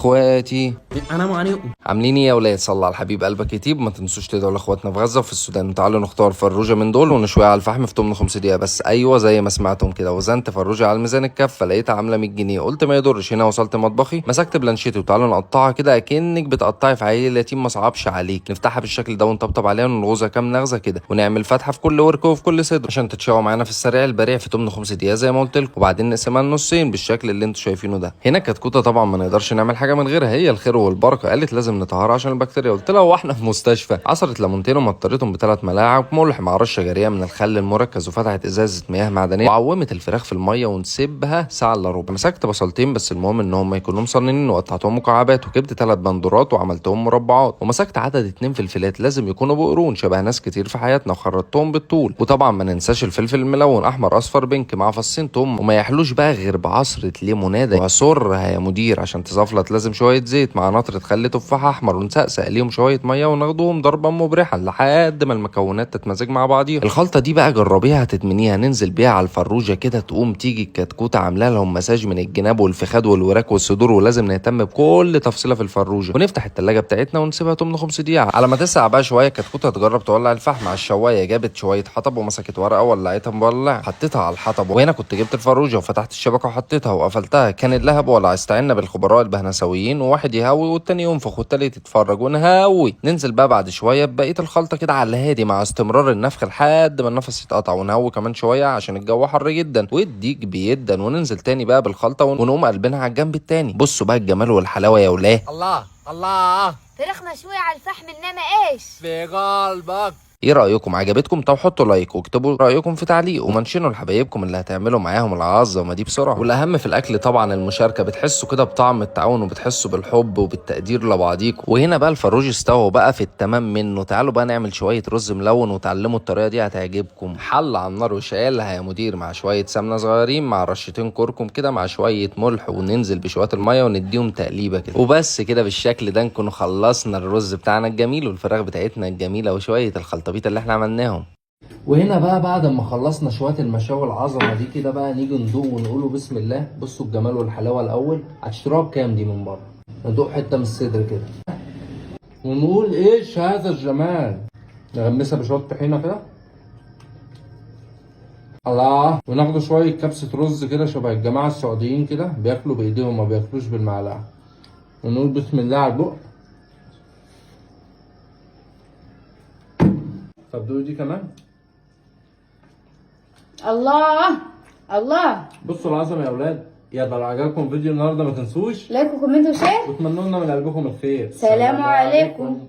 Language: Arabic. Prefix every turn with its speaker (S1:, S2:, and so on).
S1: اخواتي
S2: انا عليكم.
S1: عاملين ايه يا ولاد؟ صلى على الحبيب قلبك يطيب. ما تنسوش تدعوا لاخواتنا في غزه وفي السودان. تعالوا نختار فروجه من دول ونشويها على الفحم في 8 دقيقه بس. ايوه زي ما سمعتم كده، وزنت فروجه على الميزان الكفه لقيتها عامله 100 جنيه. قلت ما يضرش. هنا وصلت مطبخي مسكت بلانشيتي وتعالوا نقطعها كده اكنك بتقطعي في عيل يتيم، ما صعبش عليك. نفتحها بالشكل ده ونطبطب عليها ونغوزها كام نغزه كده، ونعمل فتحه في كل ورك وفي كل صدر عشان تتشوى معانا في السريع البريع في 8 دقيقه زي ما قلت لكم. وبعدين نقسمها نصين بالشكل اللي انتم شايفينه ده. هنا كتكوته طبعا ما نقدرش نعمل حاجه من غيرها، هي الخير والبركه. قالت لازم نطهرها عشان البكتيريا. قلت لها هو احنا في مستشفى؟ عصرت ليمونتين ومطرتهم ب3 ملاعق ملح مع رشه جاريه من الخل المركز، وفتحت ازازه مياه معدنيه وعومت الفراخ في الميه ونسيبها ساعه الا ربع. مسكت بصلتين بس المهم ان هم يكونوا مصننين وقطعتهم مكعبات، وجبت 3 بندورات وعملتهم مربعات، ومسكت عدد 2 فلفلات لازم يكونوا بقرون شبه ناس كتير في حياتنا وخرطتهم بالطول. وطبعا ما ننساش الفلفل الملون احمر اصفر بينك مع فصين توم، وما يحلوش بقى غير بعصره ليموناده وعصرها يا مدير عشان تزفلط. لازم شويه زيت مع نطره خل تفاح احمر، ونسقسق ليهم شويه ميه وناخدهم ضربه مبرحه لحد ما المكونات تتمزج مع بعضيها. الخلطه دي بقى جربيها هتدمنيها. ننزل بيها على الفروجه كده تقوم تيجي الكتكوته عامله لهم مساج من الجناب والفخاد والوراك والصدور. ولازم نهتم بكل تفصيله في الفروجه، ونفتح التلاجة بتاعتنا ونسيبها 8 دقيقه على ما تسقع بقى شويه. الكتكوته تجرب تولع الفحم على الشوايه. جابت شويه حطب ومسكت ورقه ولعتها مولع، حطيتها على الحطب. وهنا كنت جبت الفروجه وفتحت الشبكه وحطيتها وقفلتها. كان اللهب ولا استعنا بالخبراء البهنسويين، وواحد يهوي والتاني ينفخ والتالت يتفرج ونهوي. ننزل بقى بعد شويه ببقيه الخلطه كده على الهادي مع استمرار النفخ لحد ما النفس يتقطع، ونهوي كمان شويه عشان الجو حر جدا والديك بيدن. وننزل تاني بقى بالخلطه ونقوم قلبينها على الجنب التاني. بصوا بقى الجمال والحلاوه يا ولاه.
S2: الله الله،
S3: فراخ مشوية على الفحم انما ايش
S2: في قلبك.
S1: ايه رايكم؟ عجبتكم؟ طب حطوا لايك واكتبوا رايكم في تعليق، ومنشنوا لحبايبكم اللي هتعملوا معاهم العظمه دي بسرعه. والاهم في الاكل طبعا المشاركه، بتحسوا كده بطعم التعاون وبتحسوا بالحب وبالتقدير لبعضيكم. وهنا بقى الفروج استوى بقى في التمام منه. تعالوا بقى نعمل شويه رز ملون وتعلموا الطريقه دي هتعجبكم. حل على النار وشايلها يا مدير مع شويه سمنه صغيرين مع رشتين كركم كده مع شويه ملح، وننزل بشويه الميه ونديهم تقليبه كده. وبس كده بالشكل ده نكون خلصنا الرز بتاعنا الجميل والفراخ بتاعتنا الجميله وشويه الخلطه اللي احنا عملناهم. وهنا بقى بعد ما خلصنا شويه المشاوي العظمه دي كده بقى نيجي ندوق ونقوله بسم الله. بصوا الجمال والحلاوه. الاول هتشتروها بكام دي من بره؟ ندوق حته من الصدر كده ونقول ايش هذا الجمال. نغمسها بشويه طحينه كده الله، وناخد شويه كبسه رز كده شبه الجماعه السعوديين كده بياكلوا بايديهم ما بياكلوش بالمعلقه. ونقول بسم الله على البق. طب دوقي دي كمان.
S3: الله الله.
S1: بصوا العظمه يا اولاد. يلا لو عجبكم فيديو النهارده ما تنسوش
S3: لايك وكومنت وشير.
S1: واتمنوا لنا من قلبكم الخير.
S3: سلام عليكم.